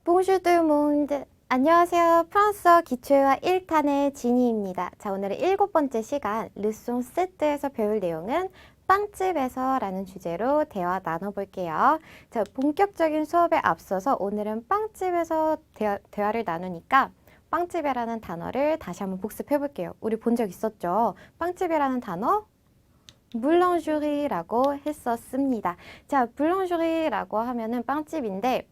Bonjour tout le monde. 안녕하세요. 프랑스어 기초회화 1탄의 지니입니다. 자, 오늘은 7번째 시간 르송 7에서 배울 내용은 빵집에서 라는 주제로 대화 나눠볼게요. 자, 본격적인 수업에 앞서서 오늘은 빵집에서 대화를 나누니까 빵집이라는 단어를 다시 한번 복습해볼게요. 우리 본 적 있었죠? 빵집이라는 단어 블랑주리라고 했었습니다. 자, 블랑주리라고 하면은 빵집인데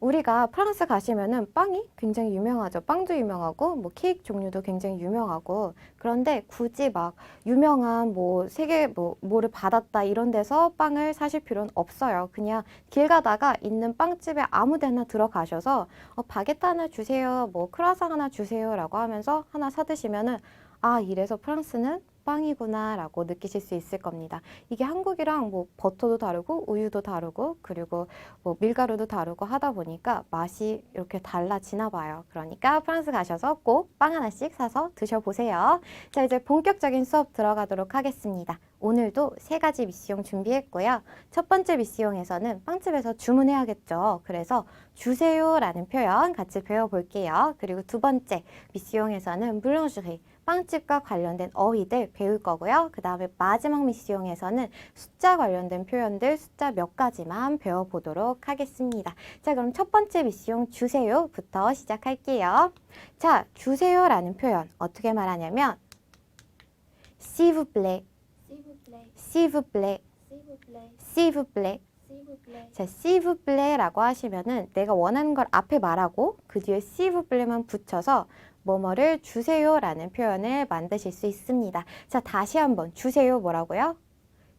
우리가 프랑스 가시면은 빵이 굉장히 유명하죠. 빵도 유명하고 뭐 케이크 종류도 굉장히 유명하고 그런데 굳이 막 유명한 뭐 세계 뭐를 받았다 이런 데서 빵을 사실 필요는 없어요. 그냥 길 가다가 있는 빵집에 아무 데나 들어가셔서 바게트 하나 주세요. 뭐 크루아상 하나 주세요라고 하면서 하나 사 드시면은 아, 이래서 프랑스는 빵이구나 라고 느끼실 수 있을 겁니다. 이게 한국이랑 뭐 버터도 다르고 우유도 다르고 그리고 뭐 밀가루도 다르고 하다 보니까 맛이 이렇게 달라지나 봐요. 그러니까 프랑스 가셔서 꼭 빵 하나씩 사서 드셔보세요. 자, 이제 본격적인 수업 들어가도록 하겠습니다. 오늘도 3가지 미시용 준비했고요. 첫 번째 미시용에서는 빵집에서 주문해야겠죠. 그래서 주세요 라는 표현 같이 배워볼게요. 그리고 두 번째 미시용에서는 블랑주리 빵집과 관련된 어휘들 배울 거고요. 그 다음에 마지막 미시용에서는 숫자 관련된 표현들 숫자 몇 가지만 배워보도록 하겠습니다. 자, 그럼 첫 번째 미시용 주세요부터 시작할게요. 자, 주세요라는 표현 어떻게 말하냐면 s'il vous plaît, s'il vous plaît, s'il vous plaît. 자, s'il vous plaît라고 하시면은 내가 원하는 걸 앞에 말하고 그 뒤에 s'il vous plaît만 붙여서 뭐뭐를 주세요라는 표현을 만드실 수 있습니다. 자, 다시 한번 주세요 뭐라고요?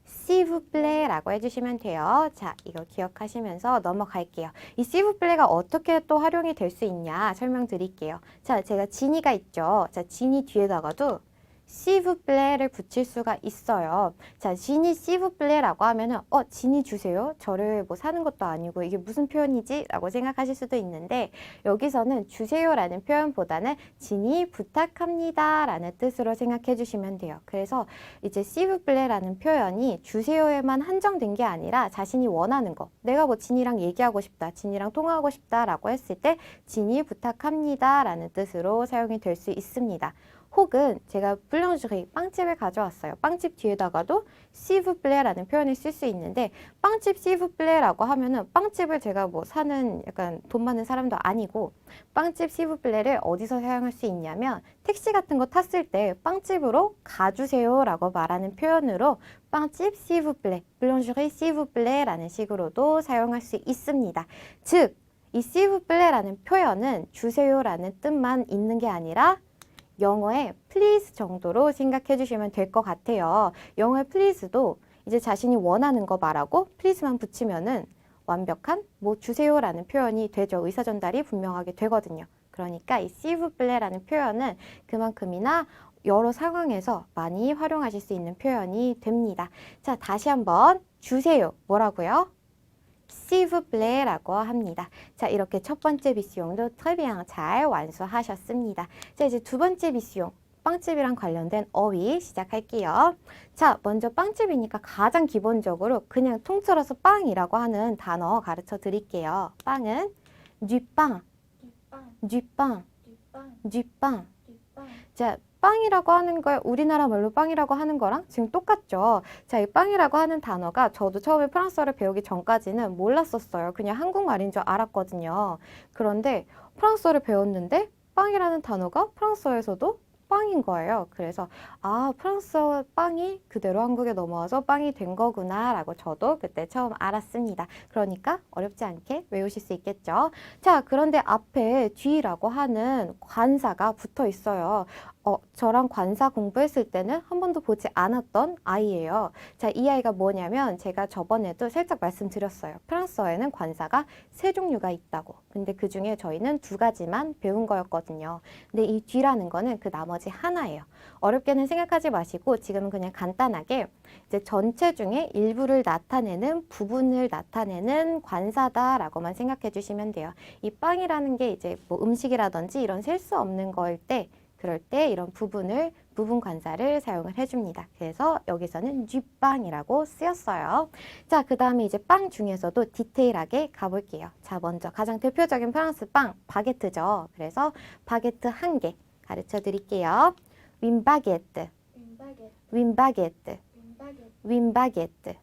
s'il vous plaît라고 해주시면 돼요. 자, 이거 기억하시면서 넘어갈게요. 이 s'il vous plaît가 어떻게 또 활용이 될 수 있냐 설명드릴게요. 자, 제가 지니가 있죠. 자, 지니 뒤에다가도 s'il vous plaît를 붙일 수가 있어요. 자, 지니 s'il vous plaît라고 하면은 지니 주세요. 저를 뭐 사는 것도 아니고 이게 무슨 표현이지? 라고 생각하실 수도 있는데 여기서는 주세요라는 표현보다는 지니 부탁합니다 라는 뜻으로 생각해 주시면 돼요. 그래서 이제 s'il vous plaît라는 표현이 주세요에만 한정된 게 아니라 자신이 원하는 거 내가 뭐 지니랑 얘기하고 싶다, 지니랑 통화하고 싶다 라고 했을 때 지니 부탁합니다 라는 뜻으로 사용이 될 수 있습니다. 혹은 제가 블랑주리 빵집을 가져왔어요. 빵집 뒤에다가도 s'il vous plaît라는 표현을 쓸 수 있는데 빵집 s'il vous plaît라고 하면은 빵집을 제가 뭐 사는 약간 돈 많은 사람도 아니고 빵집 s'il vous plaît를 어디서 사용할 수 있냐면 택시 같은 거 탔을 때 빵집으로 가주세요라고 말하는 표현으로 빵집 s'il vous plaît, 블랑주리 s'il vous plaît라는 식으로도 사용할 수 있습니다. 즉, 이 s'il vous plaît라는 표현은 주세요라는 뜻만 있는 게 아니라 영어의 please 정도로 생각해 주시면 될 것 같아요. 영어의 please도 이제 자신이 원하는 거 말하고 please만 붙이면은 완벽한 뭐 주세요라는 표현이 되죠. 의사 전달이 분명하게 되거든요. 그러니까 이 s'il vous plaît라는 표현은 그만큼이나 여러 상황에서 많이 활용하실 수 있는 표현이 됩니다. 자, 다시 한번 주세요. 뭐라고요? s'il vous plaît라고 합니다. 자, 이렇게 첫 번째 미시용도 très bien 잘 완수하셨습니다. 자, 이제 두 번째 미시용 빵집이랑 관련된 어휘 시작할게요. 자, 먼저 빵집이니까 가장 기본적으로 그냥 통틀어서 빵이라고 하는 단어 가르쳐 드릴게요. 빵은 du pain, du pain, du pain. 자, 빵이라고 하는 걸 우리나라 말로 빵이라고 하는 거랑 지금 똑같죠. 자, 이 빵이라고 하는 단어가 저도 처음에 프랑스어를 배우기 전까지는 몰랐었어요. 그냥 한국말인 줄 알았거든요. 그런데 프랑스어를 배웠는데 빵이라는 단어가 프랑스어에서도 빵인 거예요. 그래서 아, 프랑스어 빵이 그대로 한국에 넘어와서 빵이 된 거구나 라고 저도 그때 처음 알았습니다. 그러니까 어렵지 않게 외우실 수 있겠죠. 자, 그런데 앞에 뒤라고 하는 관사가 붙어 있어요. 저랑 관사 공부했을 때는 한 번도 보지 않았던 아이예요. 자, 이 아이가 뭐냐면 제가 저번에도 살짝 말씀드렸어요. 프랑스어에는 관사가 3종류가 있다고. 근데 그 중에 저희는 2가지만 배운 거였거든요. 근데 이 뒤라는 거는 그 나머지 하나예요. 어렵게는 생각하지 마시고 지금은 그냥 간단하게 이제 전체 중에 일부를 나타내는 부분을 나타내는 관사다라고만 생각해 주시면 돼요. 이 빵이라는 게 이제 뭐 음식이라든지 이런 셀 수 없는 거일 때 그럴 때 이런 부분 관사를 사용을 해줍니다. 그래서 여기서는 쥐빵이라고 쓰였어요. 자, 그 다음에 이제 빵 중에서도 디테일하게 가볼게요. 자, 먼저 가장 대표적인 프랑스 빵, 바게트죠. 그래서 바게트 한 개 가르쳐 드릴게요. 윈바게트, 윈바게트, 윈바게트.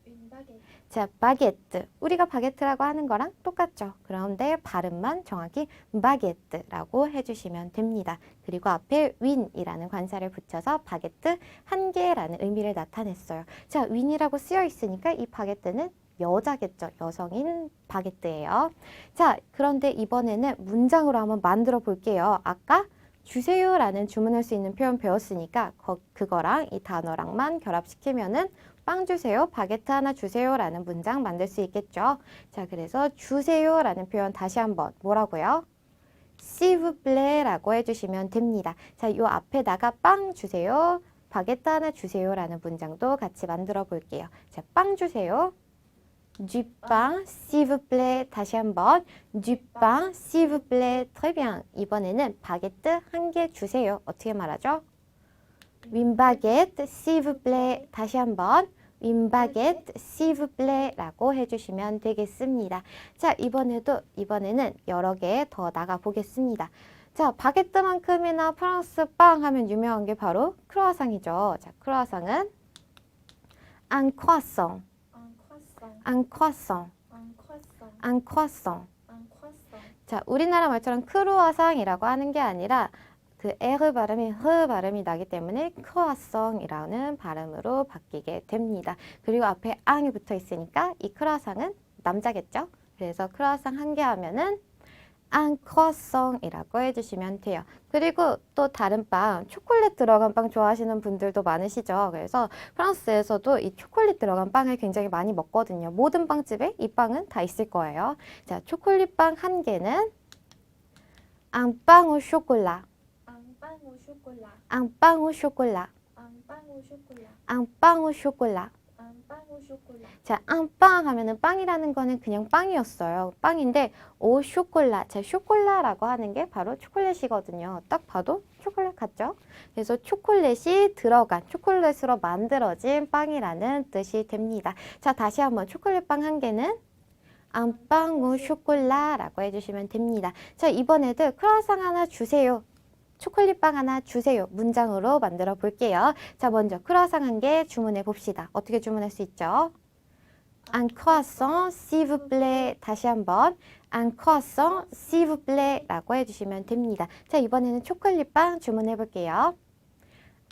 자, 바게트. 우리가 바게트라고 하는 거랑 똑같죠. 그런데 발음만 정확히 바게트라고 해주시면 됩니다. 그리고 앞에 윈이라는 관사를 붙여서 바게트 한 개라는 의미를 나타냈어요. 자, 윈이라고 쓰여 있으니까 이 바게트는 여자겠죠. 여성인 바게트예요. 자, 그런데 이번에는 문장으로 한번 만들어 볼게요. 아까 주세요라는 주문할 수 있는 표현 배웠으니까 그거랑 이 단어랑만 결합시키면은 빵 주세요, 바게트 하나 주세요라는 문장 만들 수 있겠죠. 자, 그래서 주세요라는 표현 다시 한번 뭐라고요? s'il vous plaît라고 해주시면 됩니다. 자, 요 앞에다가 빵 주세요, 바게트 하나 주세요라는 문장도 같이 만들어 볼게요. 자, 빵 주세요. Du pain, s'il vous plaît. 다시 한번. Du pain, s'il vous plaît. Très bien. 이번에는 바게트 한 개 주세요. 어떻게 말하죠? Une baguette, s'il vous plaît. 다시 한번. Une baguette, s'il vous plaît. 라고 해주시면 되겠습니다. 자, 이번에는 여러 개 더 나가 보겠습니다. 자, 바게트만큼이나 프랑스 빵 하면 유명한 게 바로 크루아상이죠. 자, 크루아상은 un croissant. un croissant. un croissant. 자, 우리나라 말처럼 크루아상이라고 하는 게 아니라 그 에르 발음이 흐 발음이 나기 때문에 크루아상이라는 발음으로 바뀌게 됩니다. 그리고 앞에 앙이 붙어 있으니까 이 크루아상은 남자겠죠? 그래서 크루아상 한 개 하면은 un croissant이라고 해주시면 돼요. 그리고 또 다른 빵, 초콜릿 들어간 빵 좋아하시는 분들도 많으시죠. 그래서 프랑스에서도 이 초콜릿 들어간 빵을 굉장히 많이 먹거든요. 모든 빵집에 이 빵은 다 있을 거예요. 자, 초콜릿 빵 한 개는 un pain au chocolat. un pain au chocolat. un pain au chocolat. 자, 빵 하면은 빵이라는 거는 그냥 빵이었어요. 빵인데 오 쇼콜라. 자, 쇼콜라라고 하는 게 바로 초콜릿이거든요. 딱 봐도 초콜릿 같죠? 그래서 초콜릿이 들어간, 초콜릿으로 만들어진 빵이라는 뜻이 됩니다. 자, 다시 한번 초콜릿 빵 한 개는 un pain au chocolat라고 해주시면 됩니다. 자, 이번에도 크루아상 하나 주세요. 초콜릿빵 하나 주세요. 문장으로 만들어 볼게요. 자, 먼저 크루아상 한 개 주문해 봅시다. 어떻게 주문할 수 있죠? Un croissant, s'il vous plaît. 다시 한번. Un croissant, s'il vous plaît. 라고 해주시면 됩니다. 자, 이번에는 초콜릿빵 주문해 볼게요.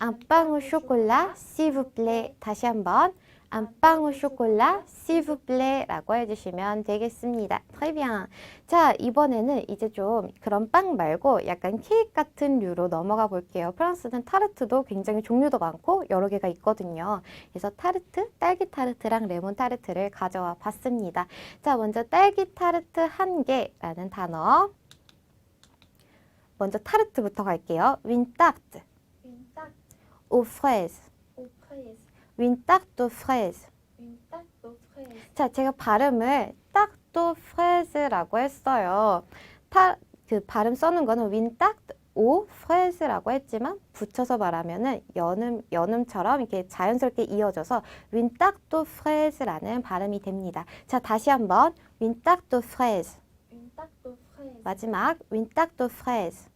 Un pain au chocolat, s'il vous plaît. 다시 한번. un pain au chocolat, s'il vous plaît. 라고 해주시면 되겠습니다. Très bien. 자, 이번에는 이제 좀 그런 빵 말고 약간 케이크 같은 류로 넘어가 볼게요. 프랑스는 타르트도 굉장히 종류도 많고 여러 개가 있거든요. 그래서 타르트, 딸기 타르트랑 레몬 타르트를 가져와 봤습니다. 자, 먼저 딸기 타르트 한 개라는 단어. 먼저 타르트부터 갈게요. Une tarte aux fraises. Une tarte aux fraises. 자, 제가 발음을 tarte aux fraises라고 했어요. 그 발음 써는 거는 une tarte aux fraises라고 했지만 붙여서 말하면은 연음처럼 이렇게 자연스럽게 이어져서 une tarte aux fraises라는 발음이 됩니다. 자, 다시 한번 une tarte aux fraises. 마지막 une tarte aux fraises.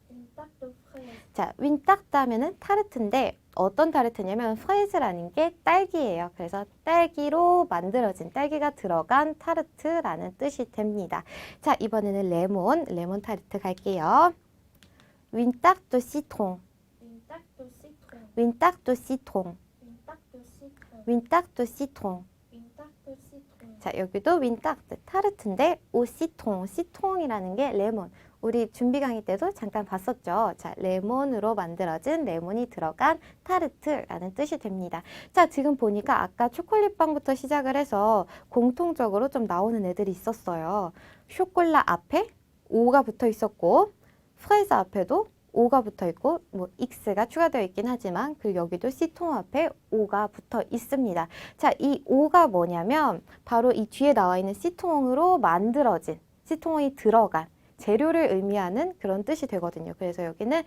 자, une tarte 하면은 타르트인데 어떤 타르트냐면 프레이즈라는 게 딸기예요. 그래서 딸기로 만들어진 딸기가 들어간 타르트라는 뜻이 됩니다. 자, 이번에는 레몬 타르트 갈게요. Une tarte au citron. Une tarte au citron. Une tarte au citron. 자, 여기도 une tarte 타르트인데 au citron. citron이라는 게 레몬. 우리 준비 강의 때도 잠깐 봤었죠. 자, 레몬으로 만들어진 레몬이 들어간 타르트라는 뜻이 됩니다. 자, 지금 보니까 아까 초콜릿빵부터 시작을 해서 공통적으로 좀 나오는 애들이 있었어요. 쇼콜라 앞에 오가 붙어 있었고 프레이즈 앞에도 오가 붙어 있고 뭐 X가 추가되어 있긴 하지만 그 여기도 시통 앞에 오가 붙어 있습니다. 자, 이 오가 뭐냐면 바로 이 뒤에 나와 있는 시통으로 만들어진 시통이 들어간 재료를 의미하는 그런 뜻이 되거든요. 그래서 여기는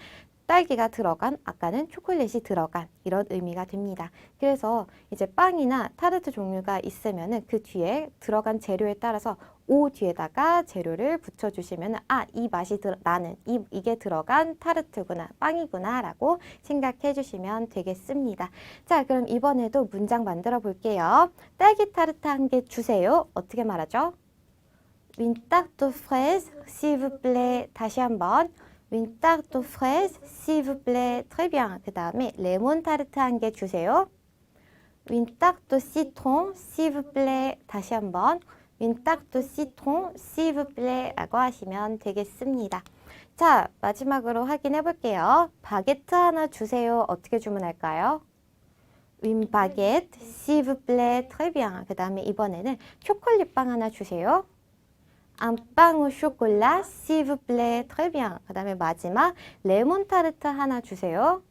딸기가 들어간, 아까는 초콜릿이 들어간 이런 의미가 됩니다. 그래서 이제 빵이나 타르트 종류가 있으면은 그 뒤에 들어간 재료에 따라서 오 뒤에다가 재료를 붙여주시면 이 맛이 나는 이게 들어간 타르트구나, 빵이구나 라고 생각해 주시면 되겠습니다. 자, 그럼 이번에도 문장 만들어 볼게요. 딸기 타르트 한 개 주세요. 어떻게 말하죠? Une tarte aux fraises, s'il vous plaît. 다시 한번. Une tarte aux fraises, s'il vous plaît. Très bien. 그 다음에 레몬 타르트 한 개 주세요. Une tarte au citron, s'il vous plaît. 다시 한번. Une tarte au citron, s'il vous plaît. 라고 하시면 되겠습니다. 자, 마지막으로 확인해 볼게요. 바게트 하나 주세요. 어떻게 주문할까요? Une baguette, s'il vous plaît. Très bien. 그 다음에 이번에는 초콜릿빵 하나 주세요. Un pain au chocolat, s'il vous plaît. Très bien. 그 다음에 마지막 레몬 타르트 하나 주세요.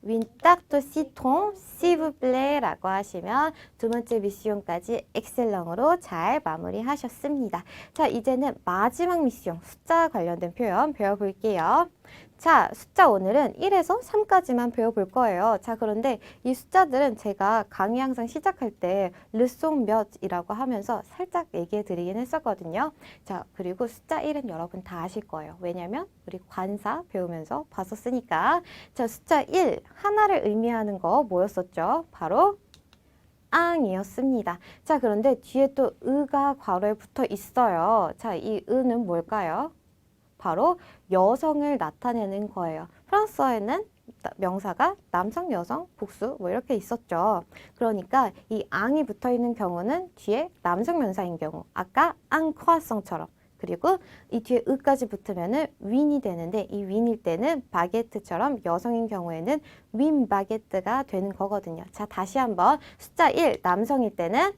Une tarte au citron, s'il vous plaît. 라고 하시면 두 번째 미션까지 엑셀런으로 잘 마무리하셨습니다. 자, 이제는 마지막 미션, 숫자 관련된 표현 배워볼게요. 자, 숫자 오늘은 1에서 3까지만 배워볼 거예요. 자, 그런데 이 숫자들은 제가 강의 항상 시작할 때 르송 몇이라고 하면서 살짝 얘기해 드리긴 했었거든요. 자, 그리고 숫자 1은 여러분 다 아실 거예요. 왜냐면 우리 관사 배우면서 봤었으니까. 자, 숫자 1, 하나를 의미하는 거 뭐였었죠? 바로 앙이었습니다. 자, 그런데 뒤에 또 의가 괄호에 붙어 있어요. 자, 이 의는 뭘까요? 바로 여성을 나타내는 거예요. 프랑스어에는 명사가 남성, 여성, 복수 뭐 이렇게 있었죠. 그러니까 이 앙이 붙어 있는 경우는 뒤에 남성 명사인 경우, 아까 앙 크루아상처럼, 그리고 이 뒤에 의까지 붙으면은 윈이 되는데 이 윈일 때는 바게트처럼 여성인 경우에는 윈 바게트가 되는 거거든요. 자, 다시 한번 숫자 1, 남성일 때는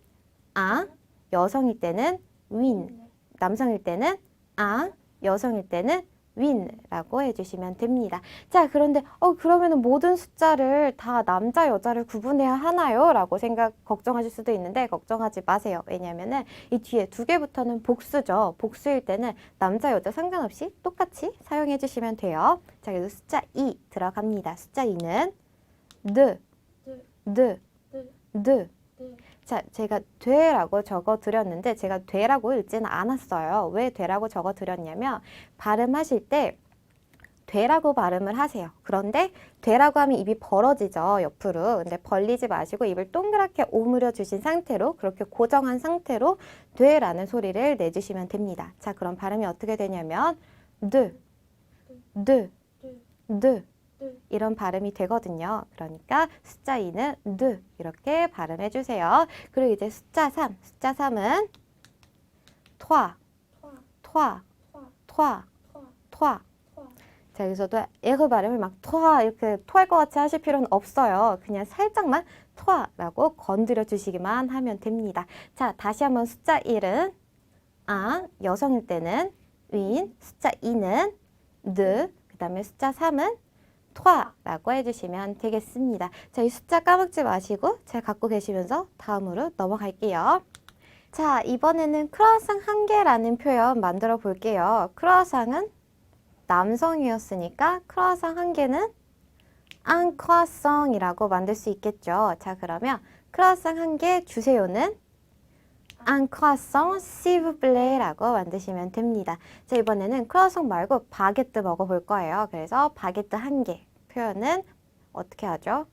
앙, 여성일 때는 윈, 남성일 때는 앙, 여성일 때는 윈라고 해주시면 됩니다. 자, 그런데 그러면은 모든 숫자를 다 남자, 여자를 구분해야 하나요? 라고 걱정하실 수도 있는데 걱정하지 마세요. 왜냐면은 이 뒤에 두 개부터는 복수죠. 복수일 때는 남자, 여자 상관없이 똑같이 사용해 주시면 돼요. 자, 그래서 숫자 2 들어갑니다. 숫자 2는 드. 자, 제가 되라고 적어 드렸는데 제가 되라고 읽지는 않았어요. 왜 되라고 적어 드렸냐면 발음하실 때 되라고 발음을 하세요. 그런데 되라고 하면 입이 벌어지죠, 옆으로. 근데 벌리지 마시고 입을 동그랗게 오므려 주신 상태로, 그렇게 고정한 상태로 되라는 소리를 내주시면 됩니다. 자, 그럼 발음이 어떻게 되냐면 드 이런 발음이 되거든요. 그러니까 숫자 2는 드 이렇게 발음해 주세요. 그리고 이제 숫자 3은 토아. 자, 여기서도 에그 발음을 막 토아 이렇게 토할 것 같이 하실 필요는 없어요. 그냥 살짝만 토아라고 건드려 주시기만 하면 됩니다. 자, 다시 한번 숫자 1은 여성일 때는 윈, 숫자 2는 드, 그 다음에 숫자 3은 토아라고 해주시면 되겠습니다. 자, 이 숫자 까먹지 마시고 잘 갖고 계시면서 다음으로 넘어갈게요. 자, 이번에는 크루아상 한 개라는 표현 만들어 볼게요. 크루아상은 남성이었으니까 크루아상 한 개는 안 크루아상이라고 만들 수 있겠죠. 자, 그러면 크루아상 한 개 주세요는 안 크루아상 s'il vous plaît 라고 만드시면 됩니다. 자, 이번에는 크루아상 말고 바게트 먹어볼 거예요. 그래서 바게트 한 개 표현은 어떻게 하죠?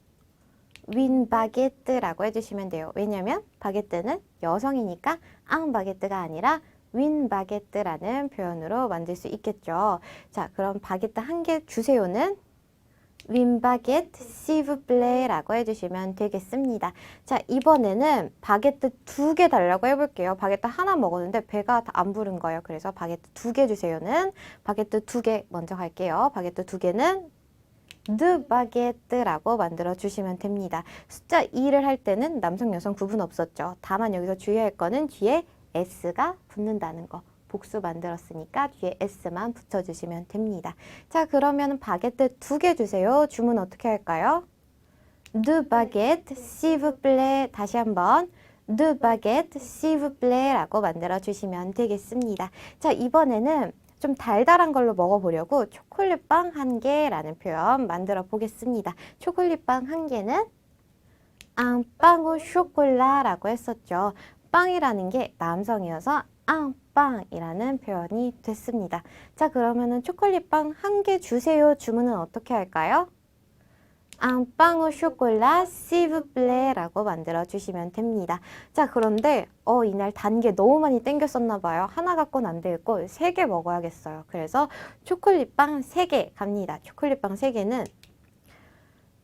윈 바게트라고 해주시면 돼요. 왜냐면 바게트는 여성이니까 앙 바게트가 아니라 윈 바게트라는 표현으로 만들 수 있겠죠. 자, 그럼 바게트 한 개 주세요는 윈 바게트 s'il vous plaît 라고 해주시면 되겠습니다. 자, 이번에는 바게트 2개 달라고 해볼게요. 바게트 하나 먹었는데 배가 안 부른 거예요. 그래서 바게트 2개 주세요는 바게트 2개 먼저 갈게요. 바게트 2개는 드 바게트라고 만들어 주시면 됩니다. 숫자 2를 할 때는 남성, 여성 구분 없었죠. 다만 여기서 주의할 거는 뒤에 S가 붙는다는 거. 복수 만들었으니까 뒤에 S만 붙여주시면 됩니다. 자, 그러면 바게트 2개 주세요. 주문 어떻게 할까요? 드 바게트 s'il vous plaît. 다시 한번 드 바게트 s'il vous plaît 라고 만들어 주시면 되겠습니다. 자, 이번에는 좀 달달한 걸로 먹어보려고 초콜릿빵 한 개라는 표현 만들어 보겠습니다. 초콜릿빵 한 개는 앙빵 오 쇼콜라라고 했었죠. 빵이라는 게 남성이어서 앙빵이라는 표현이 됐습니다. 자, 그러면은 초콜릿빵 한 개 주세요. 주문은 어떻게 할까요? 앙빵 오 쇼콜라 시브플레라고 만들어 주시면 됩니다. 자, 그런데 이날 단 게 너무 많이 땡겼었나 봐요. 하나 갖고는 안 되겠고 3개 먹어야겠어요. 그래서 초콜릿빵 3개 갑니다. 초콜릿빵 3개는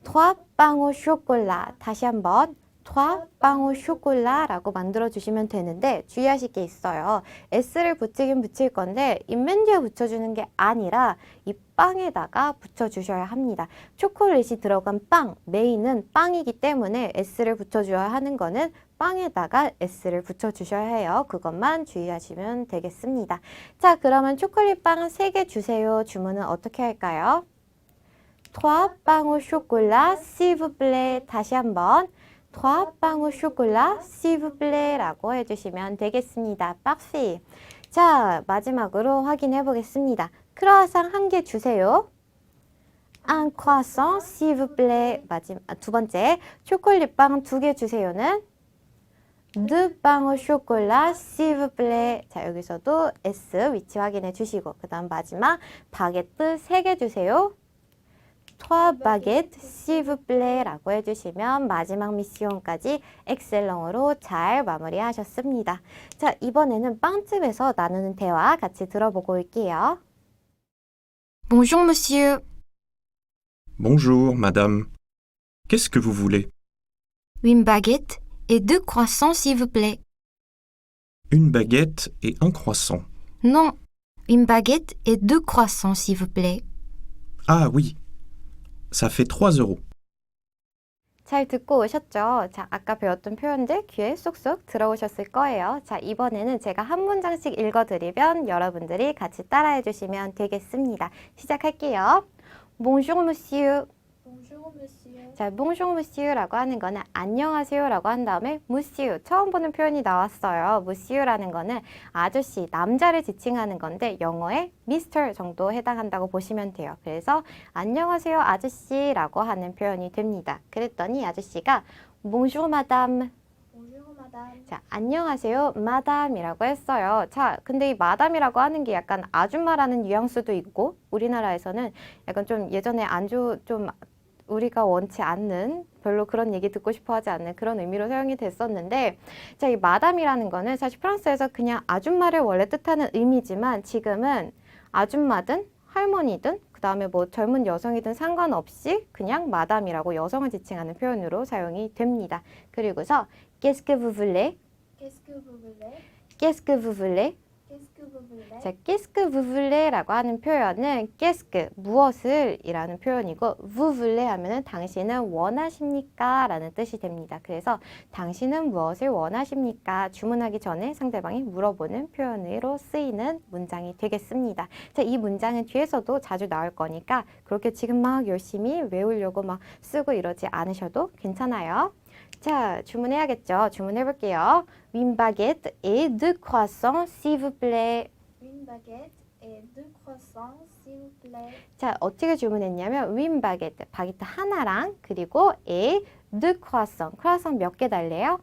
trois pains au chocolat. 다시 한번 trois pains au chocolat라고 만들어 주시면 되는데 주의하실 게 있어요. s를 붙이긴 붙일 건데 입맨 뒤에 붙여주는 게 아니라 이 빵에다가 붙여주셔야 합니다. 초콜릿이 들어간 빵, 메인은 빵이기 때문에 s를 붙여줘야 하는 거는 빵에다가 s를 붙여주셔야 해요. 그것만 주의하시면 되겠습니다. 자, 그러면 초콜릿빵 3개 주세요. 주문은 어떻게 할까요? trois pains au chocolat, s'il vous plaît. 다시 한번 trois pains au chocolat, s'il vous plaît 라고 해주시면 되겠습니다. parfait. 자, 마지막으로 확인해 보겠습니다. 크로아상 한 개 주세요. un croissant, s'il vous plaît. 두 번째, 초콜릿빵 2개 주세요는 deux pains au chocolat, s'il vous plaît. 자, 여기서도 S 위치 확인해 주시고 그 다음 마지막 바게트 3개 주세요. trois baguettes, s'il vous plaît 라고 해주시면 마지막 미션까지 엑셀런으로 잘 마무리하셨습니다. 자, 이번에는 빵집에서 나누는 대화 같이 들어보고 올게요. Bonjour monsieur. Bonjour, madame. Qu'est-ce que vous voulez? Une baguette et 2 croissants s'il vous plaît. Une baguette et un croissant. Non, une baguette et 2 croissants s'il vous plaît. Ah oui, ça fait 3 euros. 잘 듣고 오셨죠? 자, 아까 배웠던 표현들 귀에 쏙쏙 들어오셨을 거예요. 자, 이번에는 제가 한 문장씩 읽어드리면 여러분들이 같이 따라해 주시면 되겠습니다. 시작할게요. Bonjour monsieur. Bonjour monsieur. 자, bonjour monsieur라고 하는 거는 안녕하세요라고 한 다음에 monsieur 처음 보는 표현이 나왔어요. monsieur라는 거는 아저씨, 남자를 지칭하는 건데 영어에 Mr 정도 해당한다고 보시면 돼요. 그래서 안녕하세요 아저씨라고 하는 표현이 됩니다. 그랬더니 아저씨가 bonjour madame. Bonjour madame. 자, 안녕하세요 마담이라고 했어요. 자, 근데 이 마담이라고 하는 게 약간 아줌마라는 뉘앙스도 있고 우리나라에서는 약간 좀 예전에 좀 우리가 원치 않는 별로 그런 얘기 듣고 싶어 하지 않는 그런 의미로 사용이 됐었는데 자, 이 마담이라는 거는 사실 프랑스에서 그냥 아줌마를 원래 뜻하는 의미지만 지금은 아줌마든 할머니든 그 다음에 뭐 젊은 여성이든 상관없이 그냥 마담이라고 여성을 지칭하는 표현으로 사용이 됩니다. 그리고서 Qu'est-ce que vous voulez? Qu'est-ce que vous voulez? Qu'est-ce que vous voulez? Qu'est-ce que vous voulez? 자, qu'est-ce que vous voulez 라고 하는 표현은 qu'est-ce que, 무엇을 이라는 표현이고 vous voulez 하면은 당신은 원하십니까? 라는 뜻이 됩니다. 그래서 당신은 무엇을 원하십니까? 주문하기 전에 상대방이 물어보는 표현으로 쓰이는 문장이 되겠습니다. 자, 이 문장은 뒤에서도 자주 나올 거니까 그렇게 지금 막 열심히 외우려고 막 쓰고 이러지 않으셔도 괜찮아요. 자, 주문해야겠죠. 주문해 볼게요. Une baguette et 2 croissants, s'il vous plaît. Une baguette et 2 croissants, s'il vous plaît. 자, 어떻게 주문했냐면 une baguette, 바게트 하나랑 그리고 et 2 croissants. 크로아상 몇 개 달래요?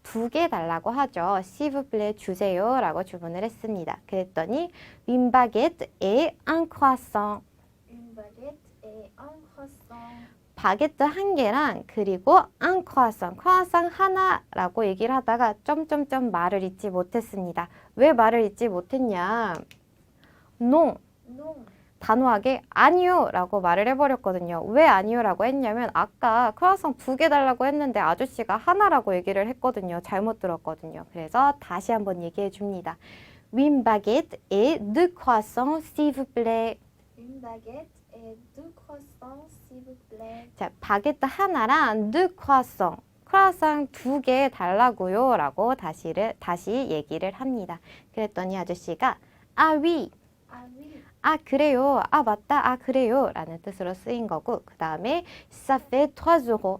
2개 달라고 하죠. s'il vous plaît 주세요 라고 주문을 했습니다. 그랬더니 une baguette et un croissant. Une baguette et un croissant. 바게트 한 개랑 그리고 un croissant, 크로아상 하나라고 얘기를 하다가 점점점 말을 잇지 못했습니다. 왜 말을 잇지 못했냐? non, Non. 단호하게 아니요 라고 말을 해버렸거든요. 왜 아니요 라고 했냐면 아까 크로아상 2개 달라고 했는데 아저씨가 하나라고 얘기를 했거든요. 잘못 들었거든요. 그래서 다시 한번 얘기해 줍니다. Une baguette et 2 croissants, s'il vous plaît. Une baguette et 2 croissants, s'il vous plaît. 자, 바게트 하나랑 2 croissant, 크로아상 2개 달라고요 라고 다시 얘기를 합니다. 그랬더니 아저씨가 아, oui. Ah oui. 아, 그래요. 아, 맞다. 아, 그래요. 라는 뜻으로 쓰인 거고 그 다음에 ça fait 3 euros.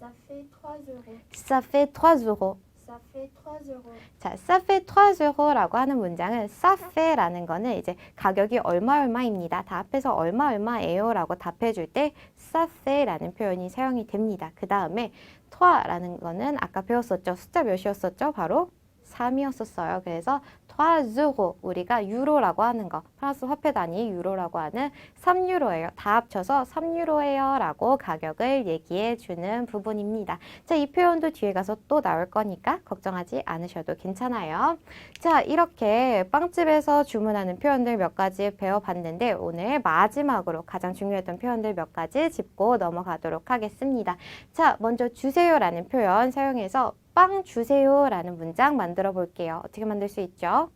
Ça fait 3 euros. ça fait 3 euros. Ça fait 3 euros. 자, ça fait 3 euros,라고 하는 문장은 ça fait라는 거는 이제 가격이 얼마입니다. 다 합해서 얼마예요라고 답해줄 때 ça fait라는 표현이 사용이 됩니다. 그 다음에 toi라는 거는 아까 배웠었죠. 숫자 몇이었었죠? 바로 3이었었어요. 그래서 3 euros, 우리가 유로라고 하는 거, 프랑스 화폐 단위 유로라고 하는 3유로예요. 다 합쳐서 3유로예요 라고 가격을 얘기해 주는 부분입니다. 자, 이 표현도 뒤에 가서 또 나올 거니까 걱정하지 않으셔도 괜찮아요. 자, 이렇게 빵집에서 주문하는 표현들 몇 가지 배워봤는데 오늘 마지막으로 가장 중요했던 표현들 몇 가지 짚고 넘어가도록 하겠습니다. 자, 먼저 주세요라는 표현 사용해서 빵 주세요라는 문장 만들어 볼게요. 어떻게 만들 수 있죠?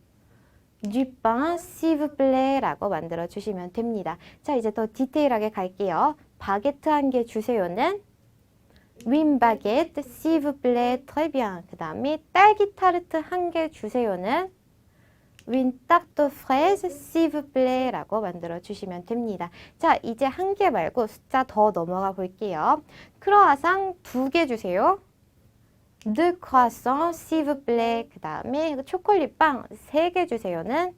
Du pain, s'il vous plaît 라고 만들어 주시면 됩니다. 자, 이제 더 디테일하게 갈게요. 바게트 한 개 주세요는 une baguette, s'il vous plaît, très bien. 그 다음에 딸기 타르트 한 개 주세요는 une tarte aux fraises, s'il vous plaît 라고 만들어 주시면 됩니다. 자, 이제 한 개 말고 숫자 더 넘어가 볼게요. 크로아상 2개 주세요. deux croissants, s'il vous plaît. 그 다음에 초콜릿빵 3개 주세요는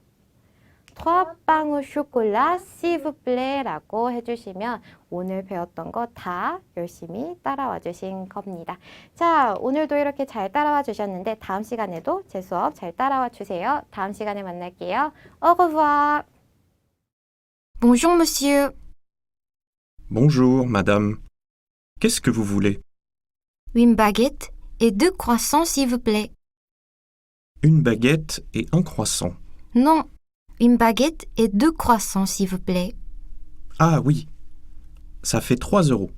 trois pains au chocolat, s'il vous plaît 라고 해주시면 오늘 배웠던 거 다 열심히 따라와 주신 겁니다. 자, 오늘도 이렇게 잘 따라와 주셨는데 다음 시간에도 제 수업 잘 따라와 주세요. 다음 시간에 만날게요. Au revoir. Bonjour monsieur. Bonjour, madame. Qu'est-ce que vous voulez? Une baguette et 2 croissants s'il vous plaît. Une baguette et un croissant. Non, une baguette et 2 croissants s'il vous plaît. Ah oui, ça fait 3 euros.